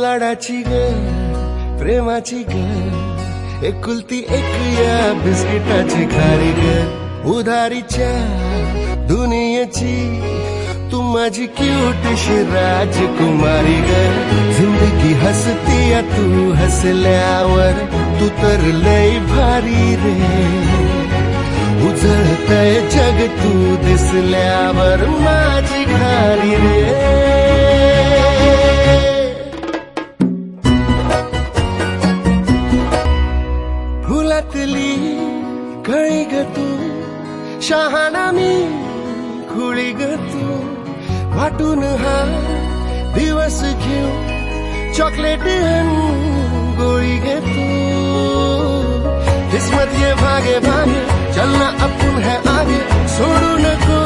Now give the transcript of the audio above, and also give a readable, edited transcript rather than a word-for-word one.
लाडाची ग प्रेमाची ग एकुलती एक या बिस्किटाची खारी ग उधारीच्या दुनियेची तू माझी क्यूटशी राजकुमारी ग जिंदगी हसती या तू हसल्यावर तू तर लय भारी रे उजळतय जग तू दिसल्यावर माझी खारी रे फुलातली कळी ग तू शहाणा मी खुळी ग तू वाटून हा दिवस घेऊ चॉकलेट गोळी गे तू किस्मत ये भागे भागे चलना अपन है आगे छोड़ू नको